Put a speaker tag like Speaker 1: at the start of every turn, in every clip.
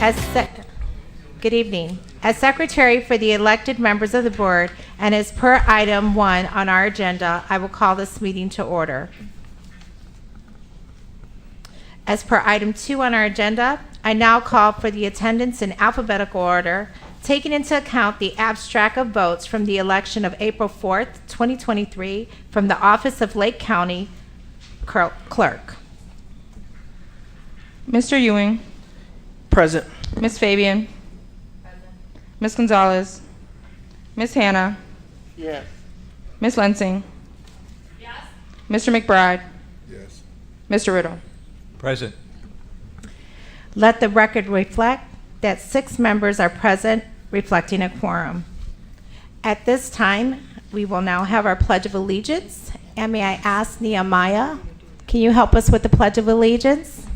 Speaker 1: Good evening. As secretary for the elected members of the board and as per item 1 on our agenda, I will call this meeting to order. As per item 2 on our agenda, I now call for the attendance in alphabetical order, taking into account the abstract of votes from the election of April 4th, 2023, from the office of Lake County Clerk.
Speaker 2: Mr. Ewing.
Speaker 3: Present.
Speaker 2: Ms. Fabian. Present. Ms. Gonzalez. Ms. Hannah.
Speaker 3: Yes.
Speaker 2: Ms. Lensing.
Speaker 4: Yes.
Speaker 2: Mr. McBride.
Speaker 3: Yes.
Speaker 2: Mr. Riddle.
Speaker 5: Present.
Speaker 1: Let the record reflect that 6 members are present, reflecting a quorum. At this time, we will now have our Pledge of Allegiance. And may I ask Nehemiah, can you help us with the Pledge of Allegiance?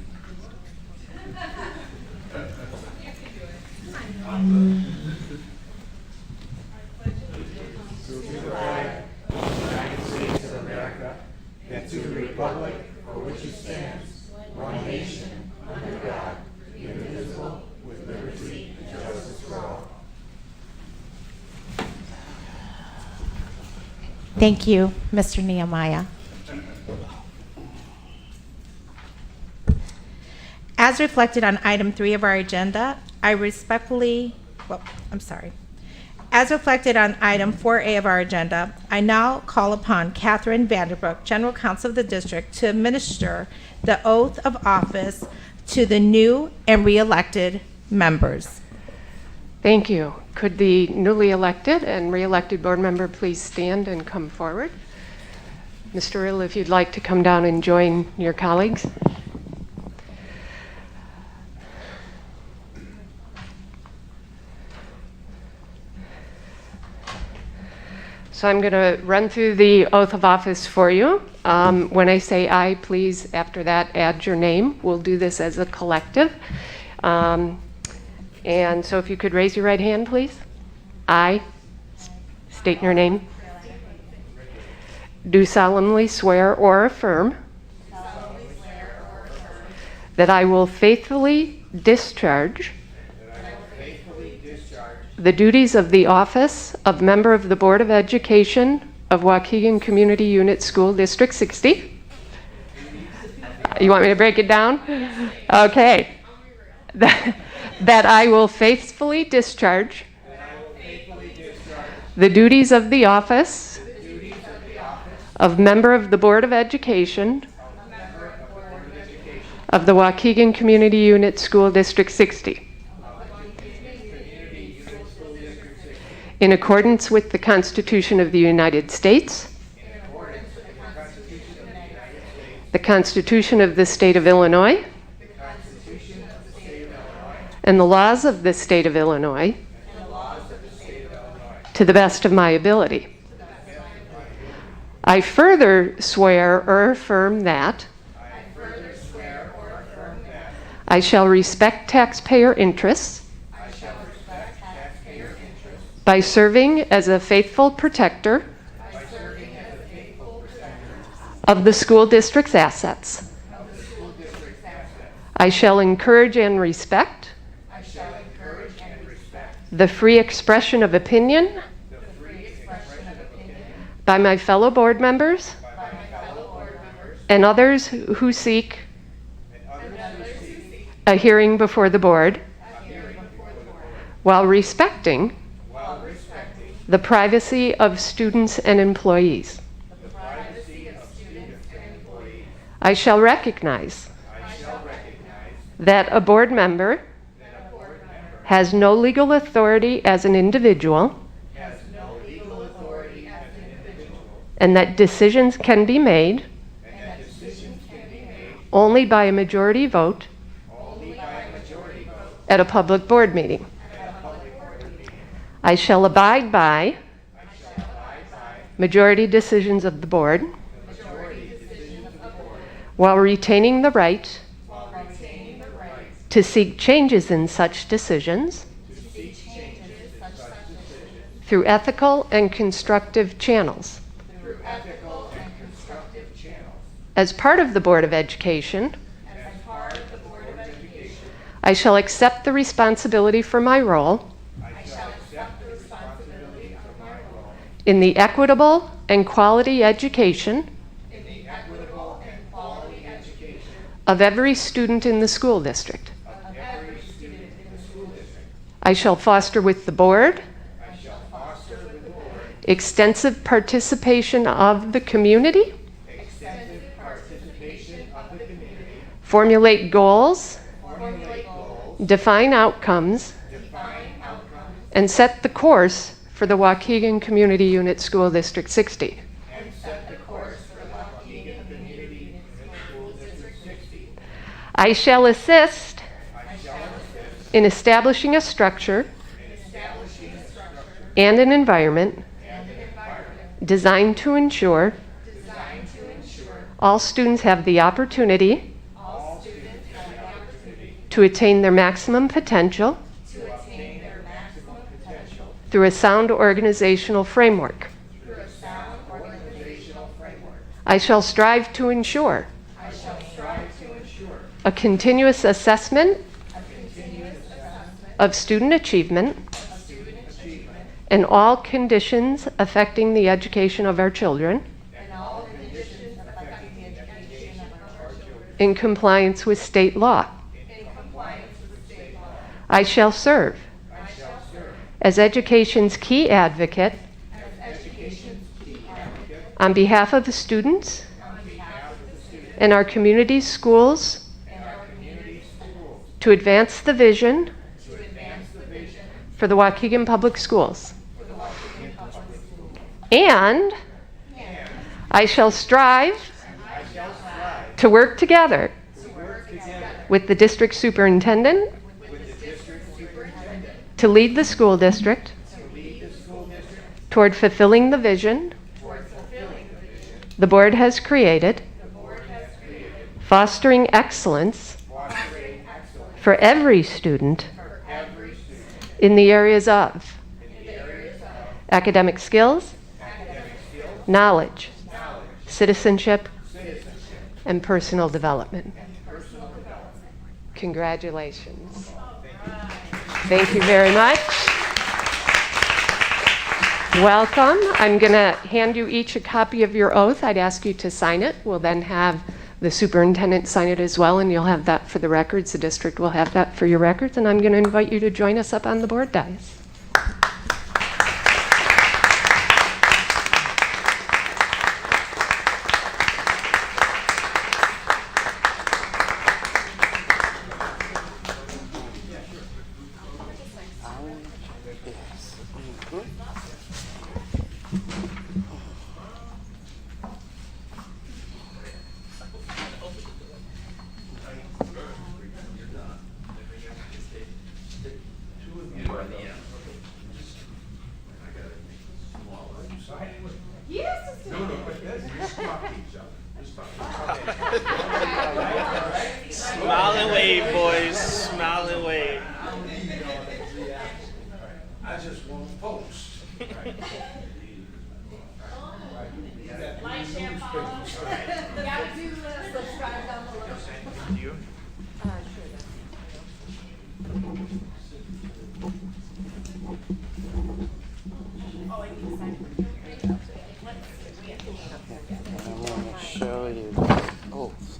Speaker 1: Thank you, Mr. Nehemiah. As reflected on item 3 of our agenda, As reflected on item 4A of our agenda, I now call upon Catherine Vanderbrook, General Counsel of the District, to administer the oath of office to the new and re-elected members.
Speaker 4: Thank you. Could the newly elected and re-elected board member please stand and come forward? Mr. Riddle, if you'd like to come down and join your colleagues. So I'm going to run through the oath of office for you. When I say aye, please, after that, add your name. We'll do this as a collective. And so if you could raise your right hand, please. I, state your name, do solemnly swear or affirm that I will faithfully discharge the duties of the office of member of the Board of Education of Waukegan Community Unit School District 60. You want me to break it down? Okay. That I will faithfully discharge the duties of the office of member of the Board of Education of the Waukegan Community Unit School District 60. In accordance with the Constitution of the United States, the Constitution of the State of Illinois, and the laws of the State of Illinois, to the best of my ability. I further swear or affirm that I shall respect taxpayer interests by serving as a faithful protector of the school district's assets. I shall encourage and respect the free expression of opinion by my fellow board members and others who seek a hearing before the board while respecting the privacy of students and employees. I shall recognize that a board member has no legal authority as an individual, and that decisions can be made only by a majority vote at a public board meeting. I shall abide by majority decisions of the board while retaining the right to seek changes in such decisions through ethical and constructive channels. As part of the Board of Education, I shall accept the responsibility for my role in the equitable and quality education of every student in the school district. I shall foster with the board extensive participation of the community, formulate goals, define outcomes, and set the course for the Waukegan Community Unit School District 60. I shall assist in establishing a structure and an environment designed to ensure all students have the opportunity to attain their maximum potential through a sound organizational framework. I shall strive to ensure a continuous assessment of student achievement and all conditions affecting the education of our children in compliance with state law. I shall serve as education's key advocate on behalf of the students and our community schools to advance the vision for the Waukegan Public Schools. And I shall strive to work together with the district superintendent to lead the school district toward fulfilling the vision the board has created, fostering excellence for every student in the areas of academic skills, knowledge, citizenship, and personal development. Congratulations. Thank you very much. Welcome. I'm going to hand you each a copy of your oath. I'd ask you to sign it. We'll then have the superintendent sign it as well, and you'll have that for the records. The district will have that for your records, and I'm going to invite you to join us up on the board dais.
Speaker 3: Smile and wave, boys. Smile and wave.
Speaker 5: I just want to post.
Speaker 3: I want to show you the oath.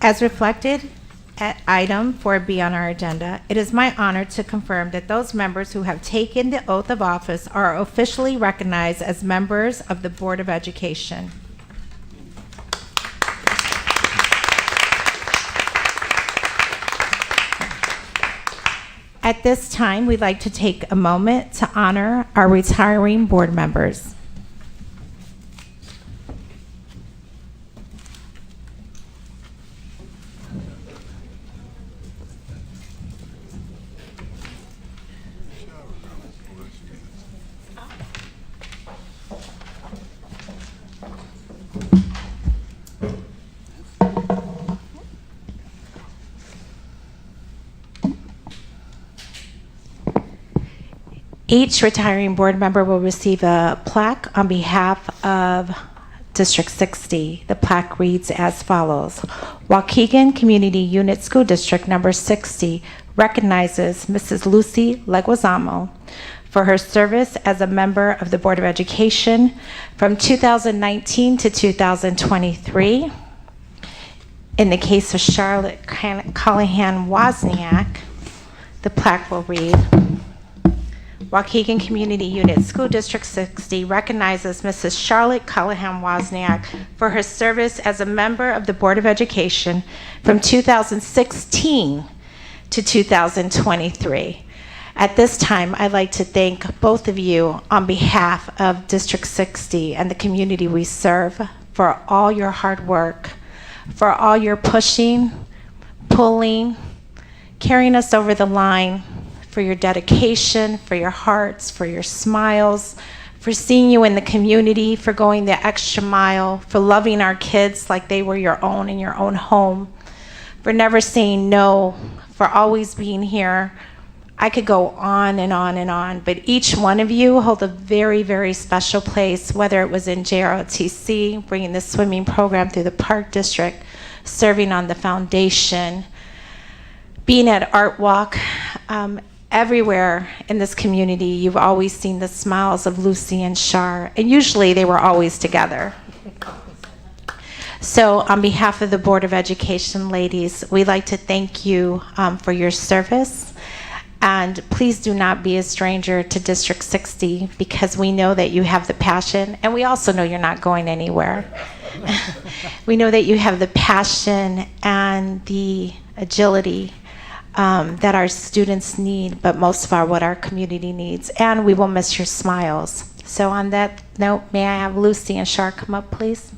Speaker 1: As reflected at item 4B on our agenda, it is my honor to confirm that those members who have taken the oath of office are officially recognized as members of the Board of Education. At this time, we'd like to take a moment to honor our retiring board members. Each retiring board member will receive a plaque on behalf of District 60. The plaque reads as follows. Waukegan Community Unit School District Number 60 recognizes Mrs. Lucy Leguizamo for her service as a member of the Board of Education from 2019 to 2023. In the case of Charlotte Callahan Wozniak, the plaque will read, Waukegan Community Unit School District 60 recognizes Mrs. Charlotte Callahan Wozniak for her service as a member of the Board of Education from 2016 to 2023. At this time, I'd like to thank both of you on behalf of District 60 and the community we serve for all your hard work, for all your pushing, pulling, carrying us over the line, for your dedication, for your hearts, for your smiles, for seeing you in the community, for going the extra mile, for loving our kids like they were your own in your own home, for never saying no, for always being here. I could go on and on and on, but each one of you hold a very, very special place, whether it was in JROTC, bringing the swimming program through the Park District, serving on the foundation, being at Art Walk. Everywhere in this community, you've always seen the smiles of Lucy and Shar, and usually they were always together. So on behalf of the Board of Education ladies, we'd like to thank you for your service. And please do not be a stranger to District 60, because we know that you have the passion, and we also know you're not going anywhere. We know that you have the passion and the agility that our students need, but most of all, what our community needs. And we will miss your smiles. So on that note, may I have Lucy and Shar come up, please?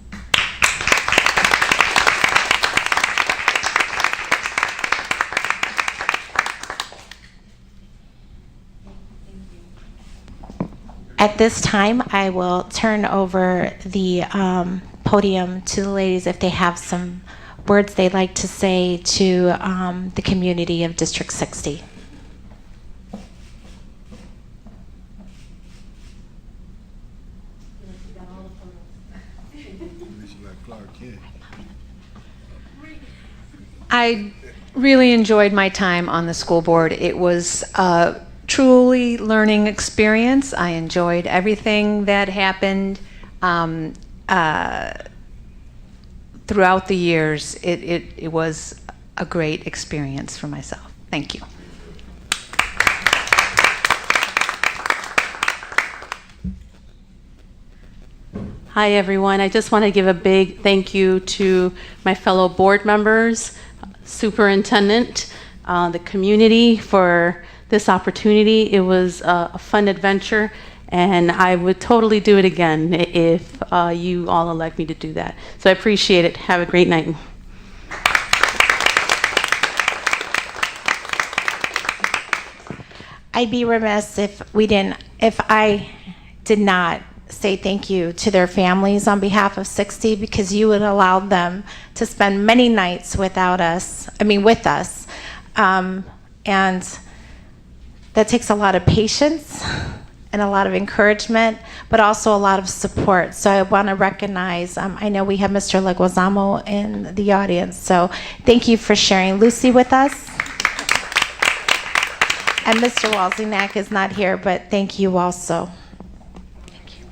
Speaker 1: At this time, I will turn over the podium to the ladies if they have some words they'd like to say to the community of District 60.
Speaker 6: I really enjoyed my time on the school board. It was a truly learning experience. I enjoyed everything that happened throughout the years. It was a great experience for myself. Thank you.
Speaker 7: Hi, everyone. I just want to give a big thank you to my fellow board members, superintendent, the community for this opportunity. It was a fun adventure, and I would totally do it again if you all elect me to do that. So I appreciate it. Have a great night.
Speaker 1: I'd be remiss if I did not say thank you to their families on behalf of 60, because you would allow them to spend many nights with us. And that takes a lot of patience and a lot of encouragement, but also a lot of support. So I want to recognize, I know we have Mr. Leguizamo in the audience, so thank you for sharing Lucy with us. And Mr. Wozniak is not here, but thank you also. Thank you.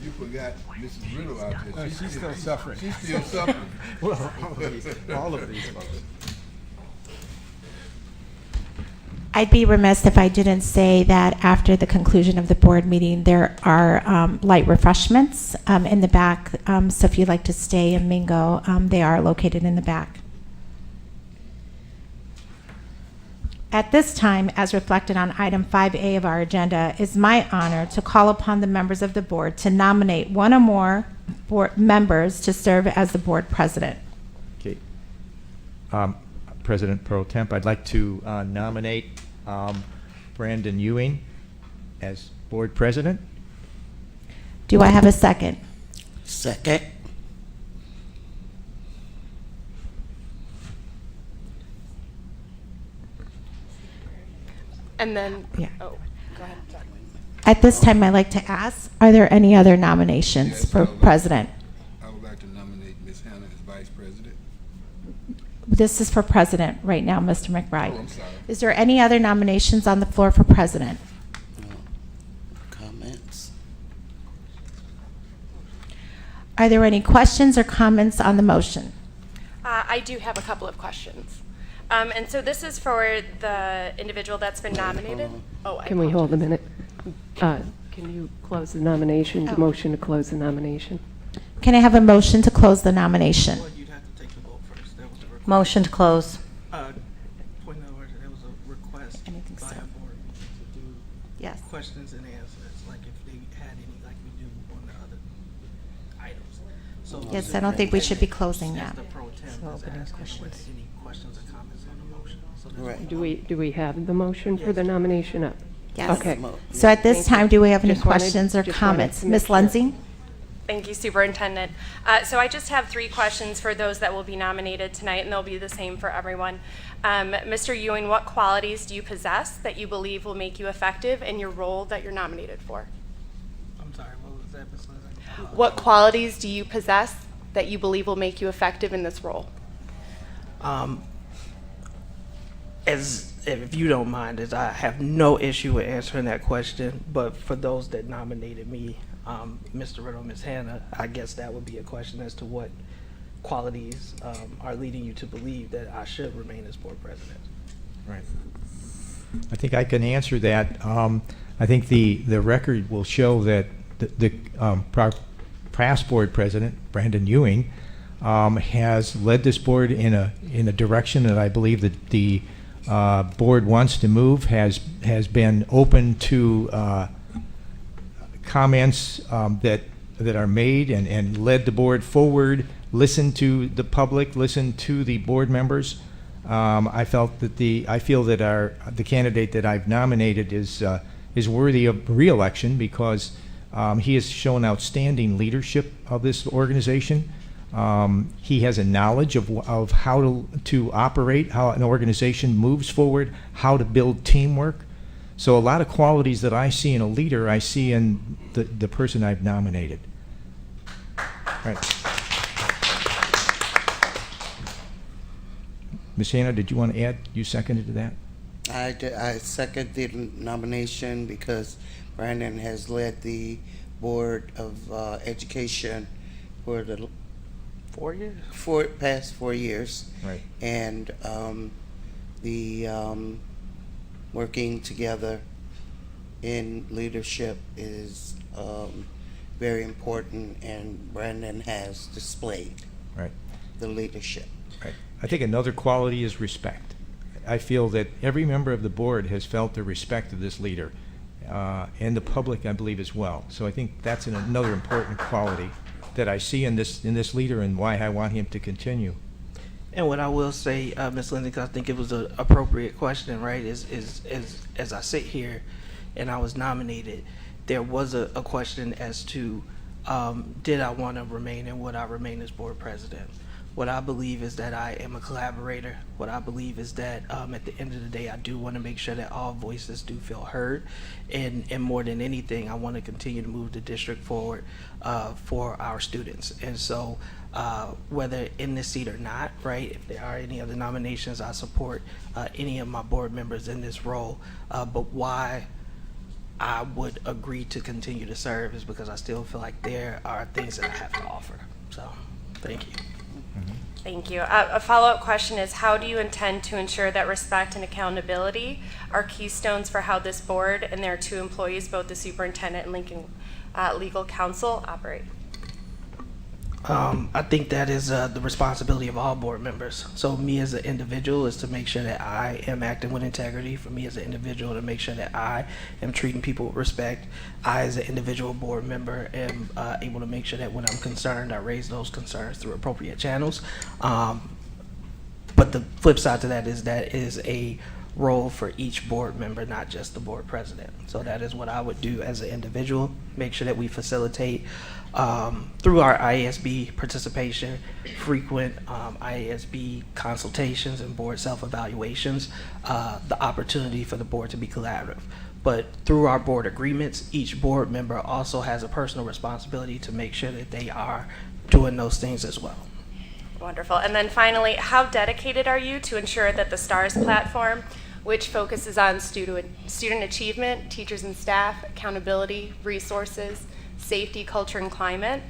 Speaker 8: You forgot Mrs. Riddle out there.
Speaker 5: She's still suffering.
Speaker 8: She's still suffering.
Speaker 5: Well, all of these folks.
Speaker 1: I'd be remiss if I didn't say that after the conclusion of the board meeting, there are light refreshments in the back. So if you'd like to stay and mingle, they are located in the back. At this time, as reflected on item 5A of our agenda, it's my honor to call upon the members of the board to nominate one or more board members to serve as the board president.
Speaker 9: Okay. President Pro Temp, I'd like to nominate Brandon Ewing as board president.
Speaker 1: Do I have a second?
Speaker 3: Second.
Speaker 10: And then,
Speaker 1: Yeah.
Speaker 10: oh, go ahead. Sorry.
Speaker 1: At this time, I'd like to ask, are there any other nominations
Speaker 8: Yes,
Speaker 1: for
Speaker 8: I would like-
Speaker 1: president?
Speaker 8: I would like to nominate Ms. Hannah as vice president.
Speaker 1: This is for president right now, Mr. McBride.
Speaker 8: Oh, I'm sorry.
Speaker 1: Is there any other nominations on the floor for president?
Speaker 3: Comments?
Speaker 1: Are there any questions or comments on the motion?
Speaker 10: I do have a couple of questions. And so this is for the individual that's been nominated. Oh, I
Speaker 4: Can we hold a
Speaker 10: apologize.
Speaker 4: minute? Can you close the nomination, the
Speaker 1: Oh.
Speaker 4: motion to close the nomination?
Speaker 1: Can I have a motion to close the nomination?
Speaker 5: Well, you'd have to take the vote first. That was a request.
Speaker 6: Motion to close.
Speaker 5: Point of order, there was a request
Speaker 1: I didn't think
Speaker 5: by
Speaker 1: so.
Speaker 5: a board to do
Speaker 1: Yes.
Speaker 5: questions and answers, like if they had any, like we do on the other items. So
Speaker 1: Yes, I don't think we should be closing
Speaker 5: as
Speaker 1: that.
Speaker 5: the pro tem is asking whether any questions or comments on the motion. So there's
Speaker 3: Right.
Speaker 4: Do we have the motion for the nomination up?
Speaker 1: Yes.
Speaker 4: Okay.
Speaker 1: So at this
Speaker 4: Thank you.
Speaker 1: time, do we have any
Speaker 4: Just wanted-
Speaker 1: questions or
Speaker 4: just wanted
Speaker 1: comments?
Speaker 4: to make
Speaker 1: Ms.
Speaker 4: sure.
Speaker 1: Lunzi?
Speaker 10: Thank you, Superintendent. So I just have 3 questions for those that will be nominated tonight, and they'll be the same for everyone. Mr. Ewing, what qualities do you possess that you believe will make you effective in your role that you're nominated for?
Speaker 5: I'm sorry, what was that, Ms. Lindsay?
Speaker 10: What qualities do you possess that you believe will make you effective in this role?
Speaker 5: As if you don't mind, as I have no issue with answering that question, but for those that nominated me, Mr. Riddle, Ms. Hannah, I guess that would be a question as to what qualities are leading you to believe that I should remain as board president.
Speaker 9: Right. I think I can answer that. I think the record will show that the past board president, Brandon Ewing, has led this board in a direction that I believe that the board wants to move, has been open to comments that are made and led the board forward, listened to the public, listened to the board members. I feel that the candidate that I've nominated is worthy of re-election because he has shown outstanding leadership of this organization. He has a knowledge of how to operate, how an organization moves forward, how to build teamwork. So a lot of qualities that I see in a leader, I see in the person I've nominated. Right. Ms. Hannah, did you want to add? You seconded to that?
Speaker 3: I second the nomination because Brandon has led the Board of Education for the
Speaker 5: 4 years?
Speaker 3: past 4 years.
Speaker 9: Right.
Speaker 3: And the working together in leadership is very important, and Brandon has displayed
Speaker 9: Right.
Speaker 3: the leadership.
Speaker 9: Right. I think another quality is respect. I feel that every member of the board has felt the respect of this leader, and the public, I believe, as well. So I think that's another important quality that I see in this leader and why I want him to continue.
Speaker 5: And what I will say, Ms. Lindsay, because I think it was an appropriate question, right, is as I sit here and I was nominated, there was a question as to did I want to remain and would I remain as board president? What I believe is that I am a collaborator. What I believe is that at the end of the day, I do want to make sure that all voices do feel heard. And more than anything, I want to continue to move the district forward for our students. And so whether in this seat or not, right, if there are any other nominations, I support any of my board members in this role. But why I would agree to continue to serve is because I still feel like there are things that I have to offer. So, thank you.
Speaker 10: Thank you. A follow-up question is, how do you intend to ensure that respect and accountability are keystones for how this board and their 2 employees, both the superintendent and Lincoln legal counsel, operate?
Speaker 5: I think that is the responsibility of all board members. So me as an individual is to make sure that I am acting with integrity. For me as an individual to make sure that I am treating people with respect. I as an individual board member am able to make sure that when I'm concerned, I raise those concerns through appropriate channels. But the flip side to that is a role for each board member, not just the board president. So that is what I would do as an individual, make sure that we facilitate through our IASB participation, frequent IASB consultations and board self-evaluations, the opportunity for the board to be collaborative. But through our board agreements, each board member also has a personal responsibility to make sure that they are doing those things as well.
Speaker 10: Wonderful. And then finally, how dedicated are you to ensure that the STARS platform, which focuses on student achievement, teachers and staff, accountability, resources, safety, culture, and climate,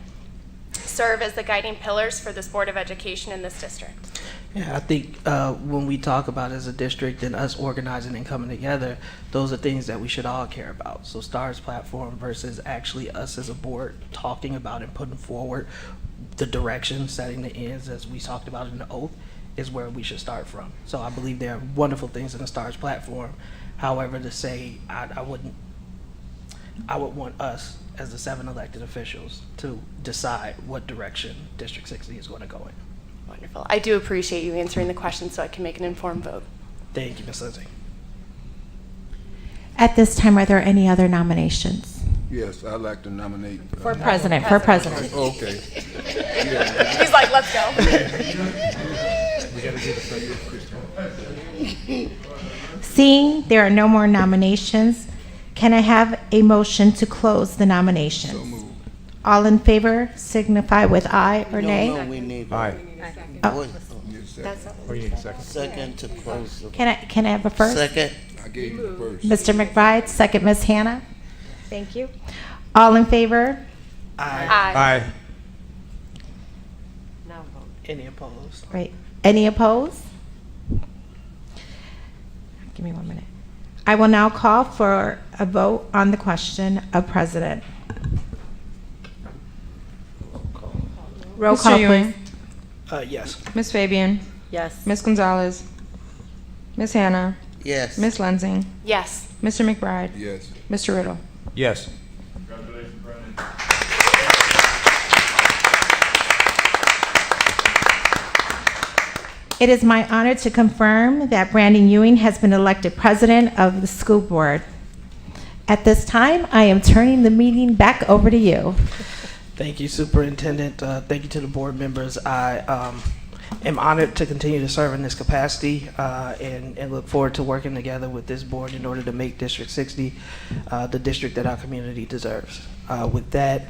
Speaker 10: serve as the guiding pillars for this Board of Education in this district?
Speaker 5: Yeah, I think when we talk about as a district and us organizing and coming together, those are things that we should all care about. So STARS platform versus actually us as a board talking about and putting forward the direction, setting the ends, as we talked about in the oath, is where we should start from. So I believe there are wonderful things in the STARS platform. However, to say I would want us as the 7 elected officials to decide what direction District 60 is going to go in.
Speaker 10: Wonderful. I do appreciate you answering the question so I can make an informed vote.
Speaker 5: Thank you, Ms. Lindsay.
Speaker 1: At this time, are there any other nominations?
Speaker 8: Yes, I'd like to nominate.
Speaker 1: For president, for president.
Speaker 8: Okay.
Speaker 10: He's like, let's go.
Speaker 1: Seeing there are no more nominations, can I have a motion to close the nominations? All in favor signify with aye or nay.
Speaker 3: No, we need.
Speaker 9: Aye.
Speaker 1: Oh.
Speaker 9: Or you need a second?
Speaker 3: Second to close the.
Speaker 1: Can I have a first?
Speaker 3: Second.
Speaker 8: I gave you the first.
Speaker 1: Mr. McBride, second Ms. Hannah. Thank you. All in favor?
Speaker 10: Aye.
Speaker 9: Aye.
Speaker 5: Any opposed?
Speaker 1: Right. Any opposed? Give me 1 minute. I will now call for a vote on the question of president. Roll
Speaker 2: Mr.
Speaker 1: call,
Speaker 2: Ewing.
Speaker 1: please.
Speaker 5: Yes.
Speaker 2: Ms. Fabian,
Speaker 7: Yes.
Speaker 2: Ms. Gonzalez, Ms. Hannah,
Speaker 3: Yes.
Speaker 2: Ms. Lensing,
Speaker 10: Yes.
Speaker 2: Mr. McBride,
Speaker 8: Yes.
Speaker 2: Mr. Riddle.
Speaker 9: Yes.
Speaker 1: It is my honor to confirm that Brandon Ewing has been elected president of the school board. At this time, I am turning the meeting back over to you.
Speaker 5: Thank you, Superintendent. Thank you to the board members. I am honored to continue to serve in this capacity and look forward to working together with this board in order to make District 60 the district that our community deserves. With that,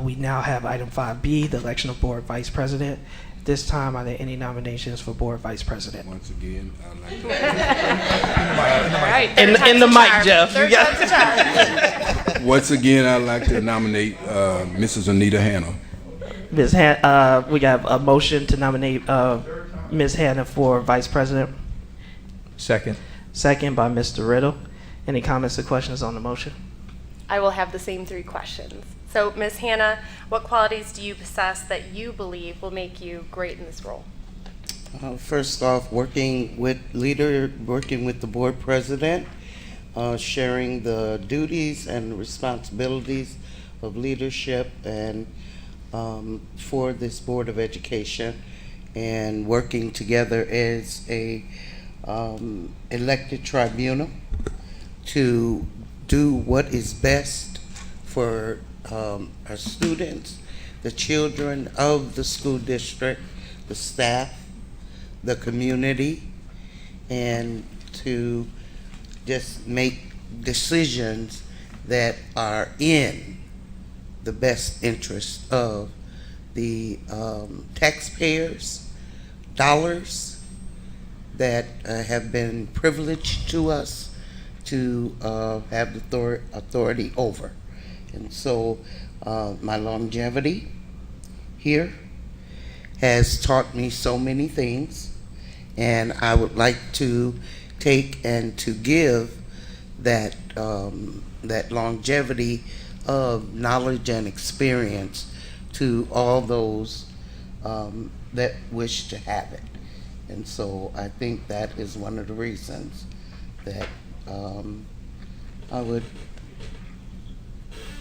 Speaker 5: we now have item 5B, the election of board vice president. This time, are there any nominations for board vice president?
Speaker 8: Once again, I'd like to.
Speaker 10: All right.
Speaker 5: In the mic, Jeff.
Speaker 10: Third time's a charm.
Speaker 8: Once again, I'd like to nominate Mrs. Anita Hannah.
Speaker 5: Ms. We have a motion to nominate Ms. Hannah for vice president.
Speaker 9: Second.
Speaker 5: Second by Mr. Riddle. Any comments or questions on the motion?
Speaker 10: I will have the same 3 questions. So, Ms. Hannah, what qualities do you possess that you believe will make you great in this role?
Speaker 3: First off, working with the board president, sharing the duties and responsibilities of leadership and for this Board of Education, and working together as a elected tribunal to do what is best for our students, the children of the school district, the staff, the community, and to just make decisions that are in the best interest of the taxpayers' dollars that have been privileged to us to have the authority over. And so my longevity here has taught me so many things, and I would like to take and to give that that longevity of knowledge and experience to all those that wish to have it. And so I think that is one of the reasons that I would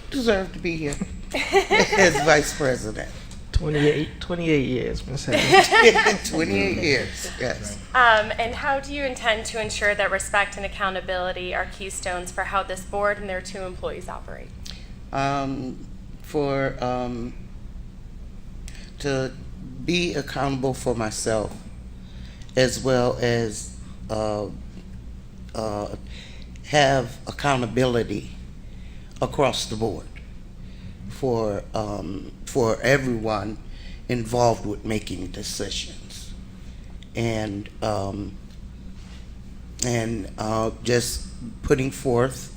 Speaker 3: deserve to be here as vice president.
Speaker 5: 28 years, Ms. Hannah.
Speaker 3: 28 years, yes.
Speaker 10: And how do you intend to ensure that respect and accountability are keystones for how this board and their 2 employees operate?
Speaker 3: To be accountable for myself, as well as have accountability across the board for everyone involved with making decisions, and just putting forth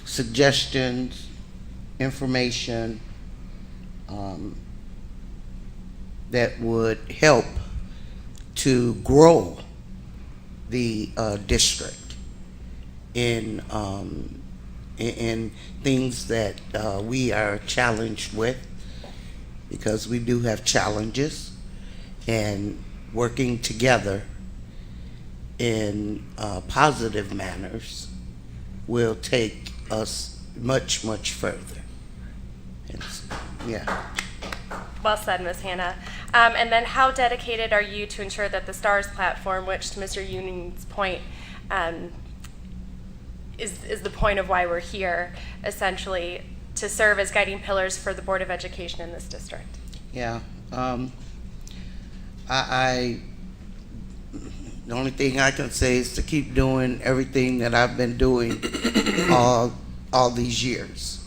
Speaker 3: suggestions, information that would help to grow the district in things that we are challenged with, because we do have challenges, and working together in positive manners will take us much, much further. Yeah.
Speaker 10: Well said, Ms. Hannah. And then how dedicated are you to ensure that the STARS platform, which to Mr. Ewing's point, is the point of why we're here, essentially, to serve as guiding pillars for the Board of Education in this district?
Speaker 3: Yeah. The only thing I can say is to keep doing everything that I've been doing all these years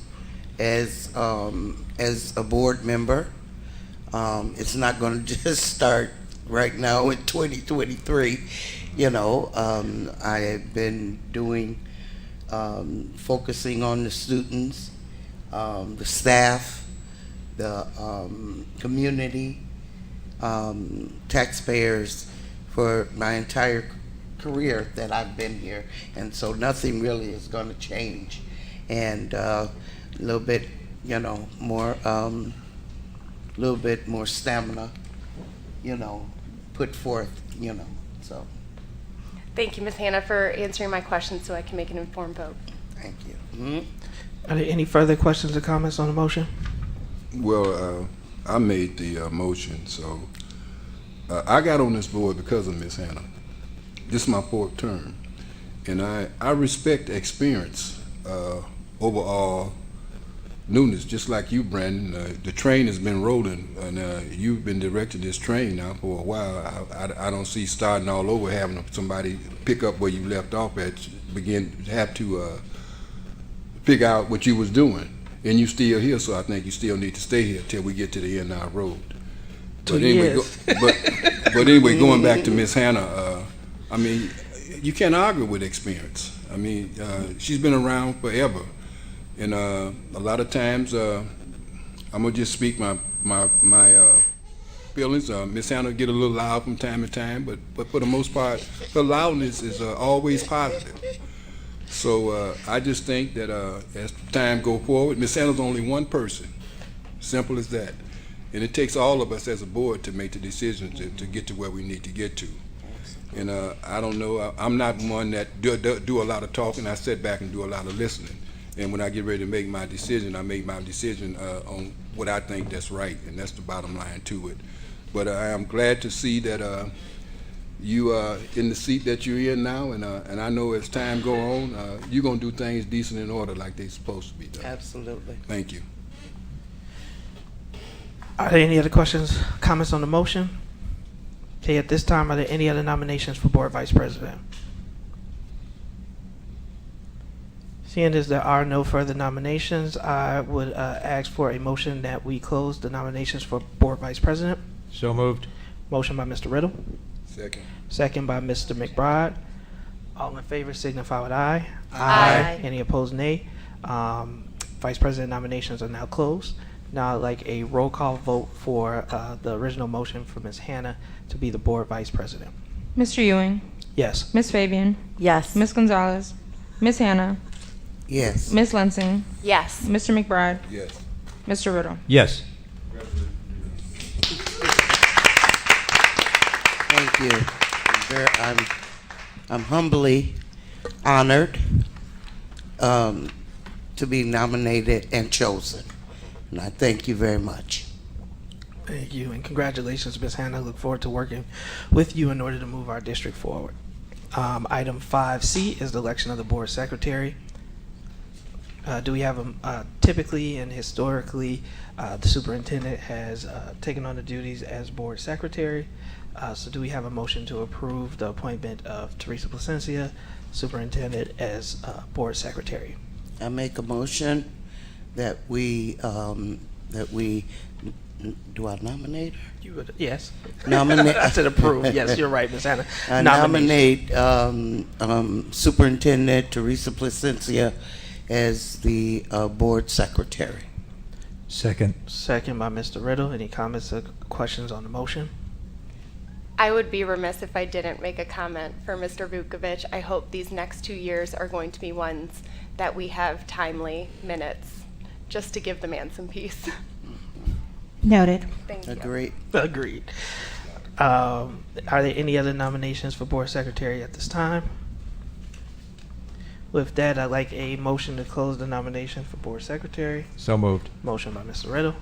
Speaker 3: as a board member. It's not going to just start right now in 2023. You know, I have been doing, focusing on the students, the staff, the community, taxpayers for my entire career that I've been here. And so nothing really is going to change. And a little bit, you know, more, little bit more stamina, you know, put forth, you know, so.
Speaker 10: Thank you, Ms. Hannah, for answering my questions so I can make an informed vote.
Speaker 3: Thank you. Mhm.
Speaker 5: Are there any further questions or comments on the motion?
Speaker 8: Well, I made the motion, so I got on this board because of Ms. Hannah. This is my 4th term, and I respect experience over all newness, just like you, Brandon. The train has been rolling, and you've been directing this train now for a while. I don't see starting all over, having somebody pick up where you left off at, have to figure out what you was doing. And you still here, so I think you still need to stay here till we get to the end of our road.
Speaker 5: 2 years.
Speaker 8: But anyway, going back to Miss Hannah, I mean, you can't argue with experience. I mean, she's been around forever, and a lot of times, I'm gonna just speak my feelings. Miss Hannah get a little loud from time to time, but for the most part, her loudness is always positive. So I just think that as time go forward, Miss Hannah's only one person. Simple as that. And it takes all of us as a board to make the decisions to get to where we need to get to. And I don't know, I'm not one that do a lot of talking. I sit back and do a lot of listening. And when I get ready to make my decision, I make my decision on what I think that's right, and that's the bottom line to it. But I am glad to see that you are in the seat that you're in now, and I know as time go on, you're gonna do things decent in order like they're supposed to be done.
Speaker 3: Absolutely.
Speaker 8: Thank you.
Speaker 5: Are there any other questions, comments on the motion? Okay, at this time, are there any other nominations for Board Vice President? Seeing as there are no further nominations, I would ask for a motion that we close the nominations for Board Vice President.
Speaker 9: So moved.
Speaker 5: Motion by Mr. Riddle,
Speaker 8: Second.
Speaker 5: second by Mr. McBride. All in favor signify with aye.
Speaker 1: Aye.
Speaker 5: Any opposed, nay. Vice President nominations are now closed. Now I'd like a roll call vote for the original motion for Ms. Hannah to be the Board Vice President.
Speaker 2: Mr. Ewing,
Speaker 5: Yes.
Speaker 2: Miss Fabian,
Speaker 7: Yes.
Speaker 2: Miss Gonzalez, Miss Hannah,
Speaker 3: Yes.
Speaker 2: Miss Lansing,
Speaker 10: Yes.
Speaker 2: Mr. McBride,
Speaker 8: Yes.
Speaker 2: Mr. Riddle.
Speaker 9: Yes.
Speaker 3: Thank you. I'm humbly honored to be nominated and chosen. And I thank you very much.
Speaker 5: Thank you, and congratulations, Ms. Hannah. Look forward to working with you in order to move our district forward. Item 5C is the election of the board secretary. Do we have typically and historically, the superintendent has taken on the duties as board secretary. So do we have a motion to approve the appointment of Teresa Placencia, superintendent, as board secretary?
Speaker 3: I make a motion that we, do I nominate her?
Speaker 5: You would, yes.
Speaker 3: Nominate.
Speaker 5: I said approve. Yes, you're right, Ms. Hannah.
Speaker 3: I
Speaker 5: Nomination.
Speaker 3: nominate Superintendent Teresa Placencia as the board secretary.
Speaker 9: Second.
Speaker 5: Second by Mr. Riddle. Any comments or questions on the motion?
Speaker 10: I would be remiss if I didn't make a comment for Mr. Vukovich. I hope these next 2 years are going to be ones that we have timely minutes, just to give the man some peace.
Speaker 1: Noted.
Speaker 10: Thank you.
Speaker 3: Agreed.
Speaker 5: Agreed. Are there any other nominations for board secretary at this time? With that, I'd like a motion to close the nomination for board secretary.
Speaker 9: So moved.
Speaker 5: Motion by Mr. Riddle,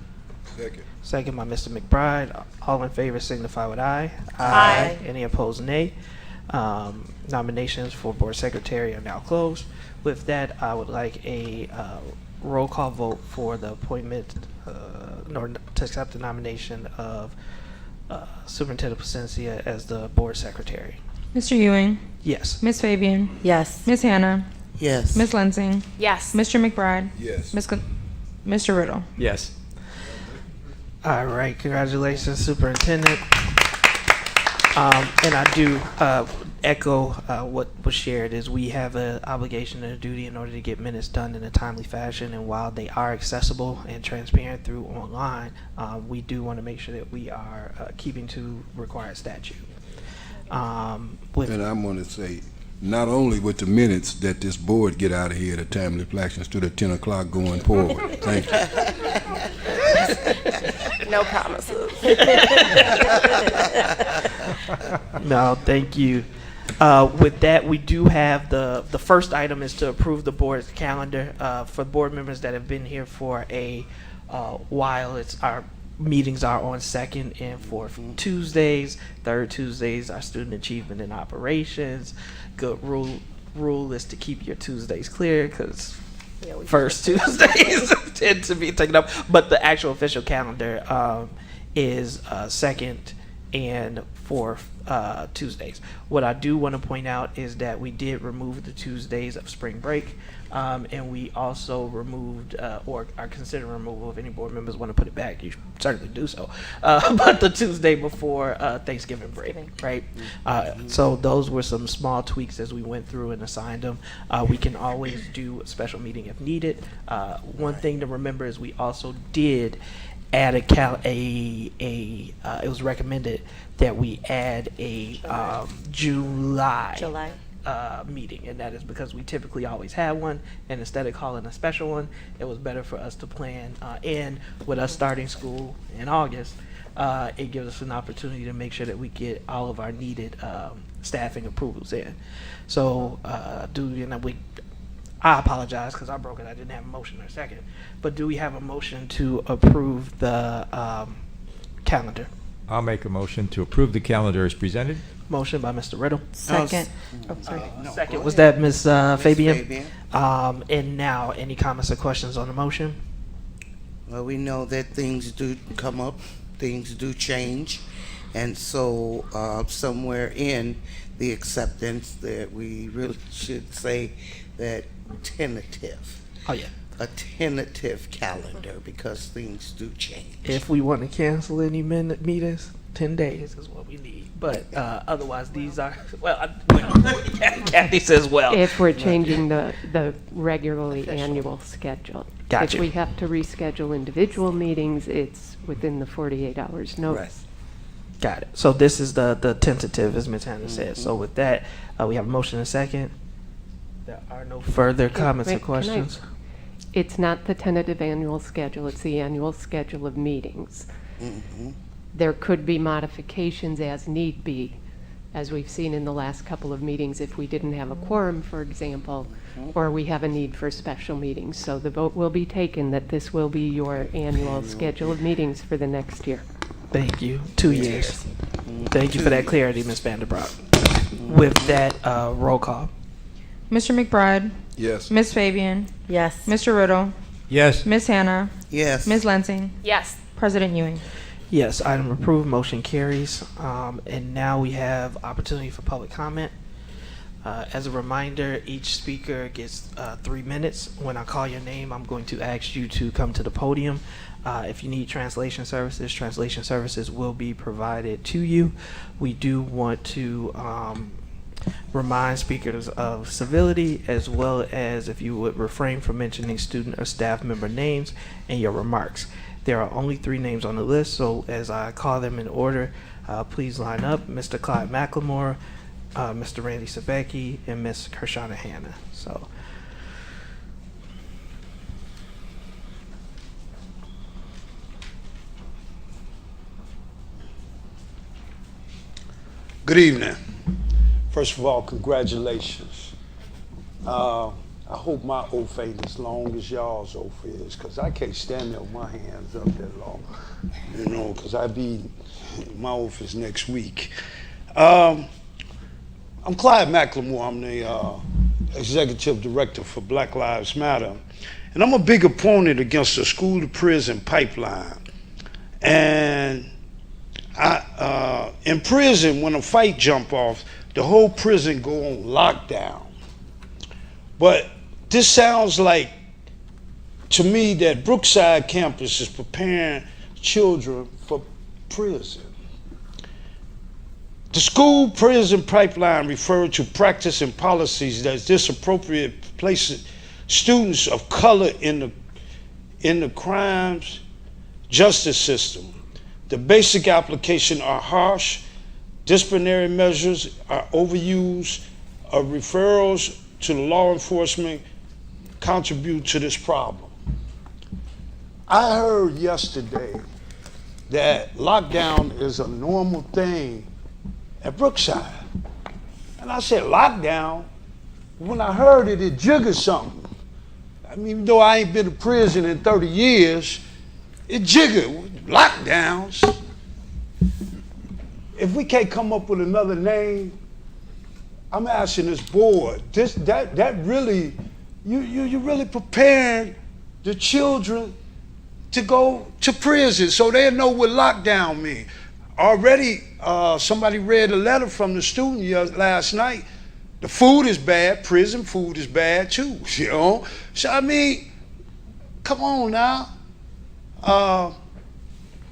Speaker 8: Second.
Speaker 5: second by Mr. McBride. All in favor signify with aye.
Speaker 10: Aye.
Speaker 5: Any opposed, nay. Nominations for board secretary are now closed. With that, I would like a roll call vote for the appointment, or to accept the nomination of Superintendent Placencia as the board secretary.
Speaker 2: Mr. Ewing,
Speaker 5: Yes.
Speaker 2: Miss Fabian,
Speaker 6: Yes.
Speaker 2: Miss Hannah,
Speaker 3: Yes.
Speaker 2: Miss Lensing,
Speaker 10: Yes.
Speaker 2: Mr. McBride,
Speaker 8: Yes.
Speaker 2: Mr. Riddle.
Speaker 9: Yes.
Speaker 5: All right, congratulations, Superintendent. And I do echo what was shared, is we have an obligation and a duty in order to get minutes done in a timely fashion, and while they are accessible and transparent through online, we do want to make sure that we are keeping to required statute. With
Speaker 8: And I'm going to say, not only with the minutes, that this board get out of here at a timely fashion instead of 10 o'clock going forward. Thank you.
Speaker 10: No promises.
Speaker 5: No, thank you. With that, we do have the first item is to approve the board's calendar. For board members that have been here for a while, it's our meetings are on second and fourth Tuesdays. Third Tuesdays are student achievement and operations. Good rule is to keep your Tuesdays clear, because first Tuesdays tend to be taken up. But the actual official calendar is second and fourth Tuesdays. What I do want to point out is that we did remove the Tuesdays of spring break, and we also removed or are considering removal. If any board members want to put it back, you should certainly do so. But the Tuesday before Thanksgiving break, right? So those were some small tweaks as we went through and assigned them. We can always do a special meeting if needed. One thing to remember is we also did add it was recommended that we add a July meeting, and that is because we typically always have one, and instead of calling a special one, it was better for us to plan in with us starting school in August. It gives us an opportunity to make sure that we get all of our needed staffing approvals in. So I apologize because I broke it. I didn't have a motion or a second. But do we have a motion to approve the calendar?
Speaker 9: I'll make a motion to approve the calendar as presented.
Speaker 5: Motion by Mr. Riddle.
Speaker 6: Second. Oh, sorry.
Speaker 5: Second, was that Ms. Fabian?
Speaker 3: Fabian.
Speaker 5: And now, any comments or questions on the motion?
Speaker 3: Well, we know that things do come up, things do change, and so somewhere in the acceptance that we really should say that tentative.
Speaker 5: Oh, yeah.
Speaker 3: A tentative calendar, because things do change.
Speaker 5: If we want to cancel any meetings, 10 days is what we need. But otherwise, these are, Kathy says well.
Speaker 4: If we're changing the regularly annual schedule.
Speaker 5: Gotcha.
Speaker 4: If we have to reschedule individual meetings, it's within the 48 hours notice.
Speaker 5: Got it. So this is the tentative, as Ms. Hannah said. So with that, we have a motion and a second. There are no further comments or
Speaker 4: Wait, can I-
Speaker 5: questions.
Speaker 4: It's not the tentative annual schedule, it's the annual schedule of meetings.
Speaker 3: Mhm.
Speaker 4: There could be modifications as need be as we've seen in the last couple of meetings, if we didn't have a quorum, for example, or we have a need for special meetings. So the vote will be taken that this will be your annual schedule of meetings for the next year.
Speaker 5: Thank you. 2 years. Thank you for that clarity, Ms. Vanderbroek. With that, roll call.
Speaker 2: Mr. McBride,
Speaker 8: Yes.
Speaker 2: Ms. Fabian,
Speaker 7: Yes.
Speaker 2: Mr. Riddle,
Speaker 9: Yes.
Speaker 2: Ms. Hannah,
Speaker 3: Yes.
Speaker 2: Ms. Lansing,
Speaker 10: Yes.
Speaker 2: President Ewing.
Speaker 5: Yes, item approved, motion carries. And now we have opportunity for public comment. As a reminder, each speaker gets 3 minutes. When I call your name, I'm going to ask you to come to the podium. If you need translation services will be provided to you. We do want to remind speakers of civility, as well as if you would refrain from mentioning student or staff member names in your remarks. There are only 3 names on the list, so as I call them in order, please line up. Mr. Clyde McLemore, Mr. Randy Sabecki, and Ms. Kershana Hanna. So,
Speaker 11: good evening. First of all, congratulations. I hope my oath ain't as long as y'all's oath is, because I can't stand there with my hands up that long, you know, because my oath is next week. I'm Clyde McLemore. I'm the Executive Director for Black Lives Matter, and I'm a big opponent against the school-to-prison pipeline. And in prison, when a fight jump off, the whole prison go on lockdown. But this sounds like, to me, that Brookside campus is preparing children for prison. The school-prison pipeline referred to practice and policies that disappropriate places students of color in the crimes justice system. The basic application are harsh, disciplinary measures are overused, referrals to the law enforcement contribute to this problem. I heard yesterday that lockdown is a normal thing at Brookside. And I said, lockdown? When I heard it, it jiggered something. I mean, even though I ain't been to prison in 30 years, it jiggered. Lockdowns. If we can't come up with another name, I'm asking this board, that really, you really preparing the children to go to prison so they know what lockdown means. Already, somebody read a letter from the student last night. The food is bad, prison food is bad too, you know? So I mean, come on now.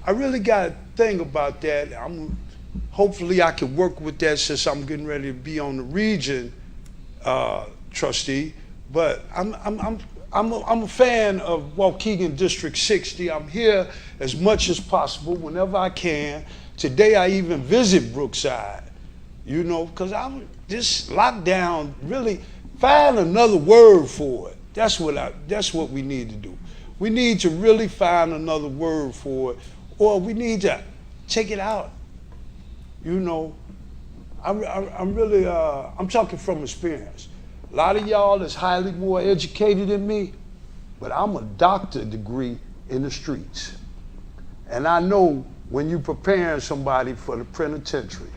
Speaker 11: I really got to think about that. Hopefully I can work with that since I'm getting ready to be on the region trustee. But I'm a fan of Waukegan District 60. I'm here as much as possible whenever I can. Today I even visit Brookside, you know, because this lockdown, really find another word for it. That's what we need to do. We need to really find another word for it, or we need to take it out. You know, I'm really, I'm talking from experience. A lot of y'all is highly more educated than me, but I'm a doctorate degree in the streets. And I know when you preparing somebody for the penitentiary,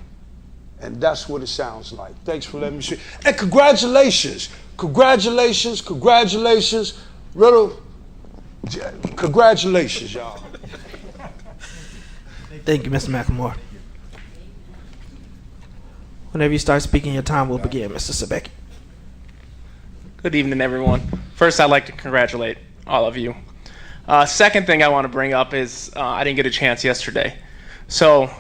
Speaker 11: and that's what it sounds like. Thanks for letting me see. And congratulations, congratulations, congratulations. Riddle, congratulations, y'all.
Speaker 5: thank you, Mr. McLemore. Whenever you start speaking, your time will begin, Mr. Sabecki.
Speaker 12: Good evening, everyone. First, I'd like to congratulate all of you. Second thing I want to bring up is I didn't get a chance yesterday. So a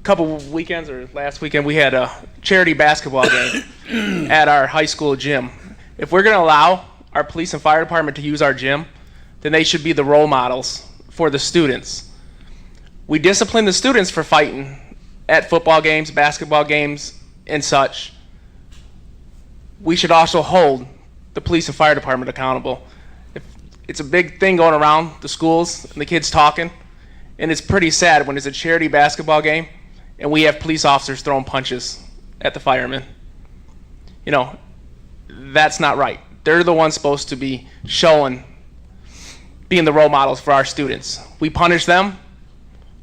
Speaker 12: couple weekends, or last weekend, we had a charity basketball game at our high school gym. If we're going to allow our police and fire department to use our gym, then they should be the role models for the students. We discipline the students for fighting at football games, basketball games, and such. We should also hold the police and fire department accountable. It's a big thing going around the schools and the kids talking, and it's pretty sad when it's a charity basketball game and we have police officers throwing punches at the firemen. You know, that's not right. They're the ones supposed to be being the role models for our students. We punish them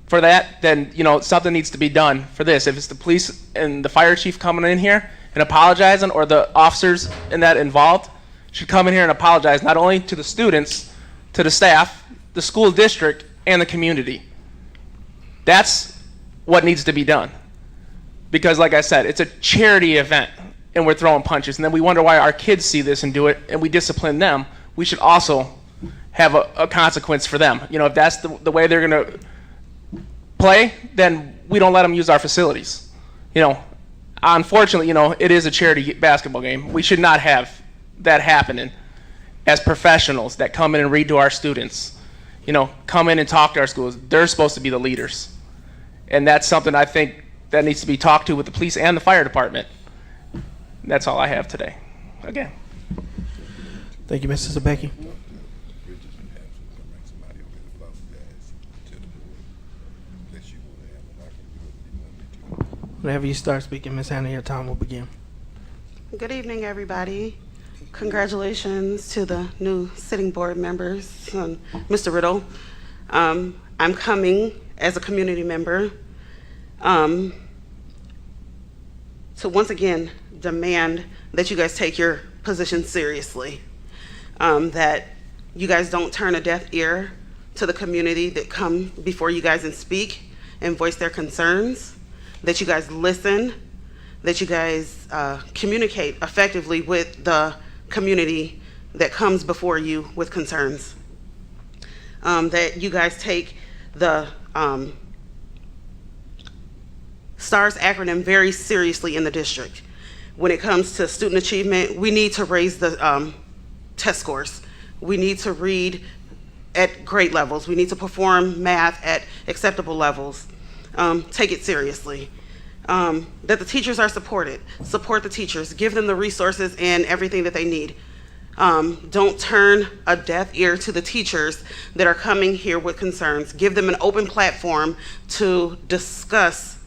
Speaker 12: for that, then, you know, something needs to be done for this. If it's the police and the fire chief coming in here and apologizing, or the officers in that involved should come in here and apologize, not only to the students, to the staff, the school district, and the community. That's what needs to be done. Because like I said, it's a charity event, and we're throwing punches, and then we wonder why our kids see this and do it, and we discipline them. We should also have a consequence for them. You know, if that's the way they're gonna play, then we don't let them use our facilities. You know, unfortunately, you know, it is a charity basketball game. We should not have that happening as professionals that come in and read to our students. You know, come in and talk to our schools. They're supposed to be the leaders. And that's something I think that needs to be talked to with the police and the fire department. That's all I have today. Again.
Speaker 5: Thank you, Mr. Zabecki. Whenever you start speaking, Ms. Hannah, your time will begin.
Speaker 13: Good evening, everybody. Congratulations to the new sitting board members, Mr. Riddle. I'm coming as a community member to once again demand that you guys take your position seriously, that you guys don't turn a deaf ear to the community that come before you guys and speak and voice their concerns, that you guys listen, that you guys communicate effectively with the community that comes before you with concerns, that you guys take the STARS acronym very seriously in the district. When it comes to student achievement, we need to raise the test scores. We need to read at grade levels. We need to perform math at acceptable levels. Take it seriously. That the teachers are supported. Support the teachers. Give them the resources and everything that they need. Don't turn a deaf ear to the teachers that are coming here with concerns. Give them an open platform to discuss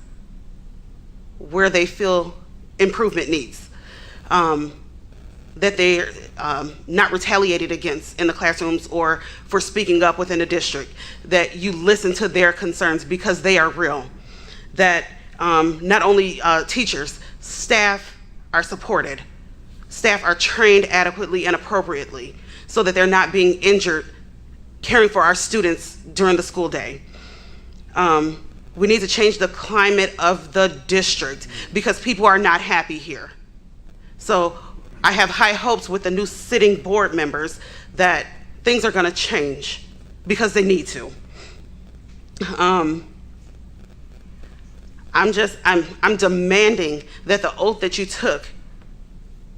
Speaker 13: where they feel improvement needs. That they're not retaliated against in the classrooms or for speaking up within the district. That you listen to their concerns because they are real. That not only teachers, staff are supported. Staff are trained adequately and appropriately so that they're not being injured caring for our students during the school day. We need to change the climate of the district because people are not happy here. So I have high hopes with the new sitting board members that things are going to change because they need to. I'm demanding that the oath that you took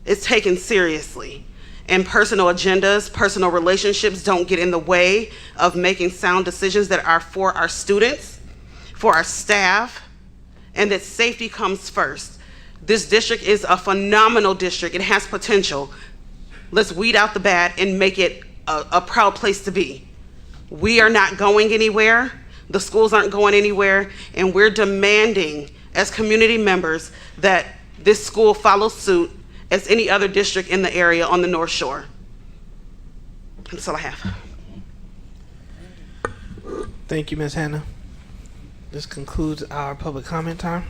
Speaker 13: is taken seriously, and personal agendas, personal relationships don't get in the way of making sound decisions that are for our students, for our staff, and that safety comes first. This district is a phenomenal district. It has potential. Let's weed out the bad and make it a proud place to be. We are not going anywhere. The schools aren't going anywhere, and we're demanding as community members that this school follow suit as any other district in the area on the North Shore. That's all I have.
Speaker 5: Thank you, Ms. Hannah. This concludes our public comment time.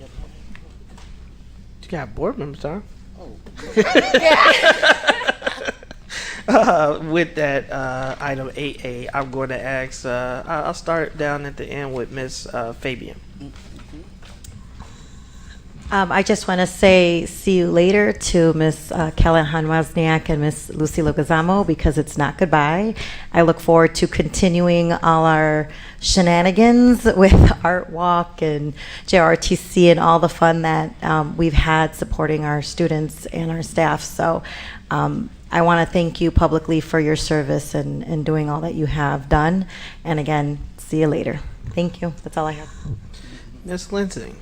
Speaker 5: You got board member time. With that, item 8A, I'm going to ask, I'll start down at the end with Ms. Fabian.
Speaker 14: I just want to say see you later to Ms. Callahan Wozniak and Ms. Lucy Logazamo because it's not goodbye. I look forward to continuing all our shenanigans with Art Walk and JRTC and all the fun that we've had supporting our students and our staff. So I want to thank you publicly for your service and doing all that you have done. And again, see you later. Thank you. That's all I have.
Speaker 5: Ms. Lindsay.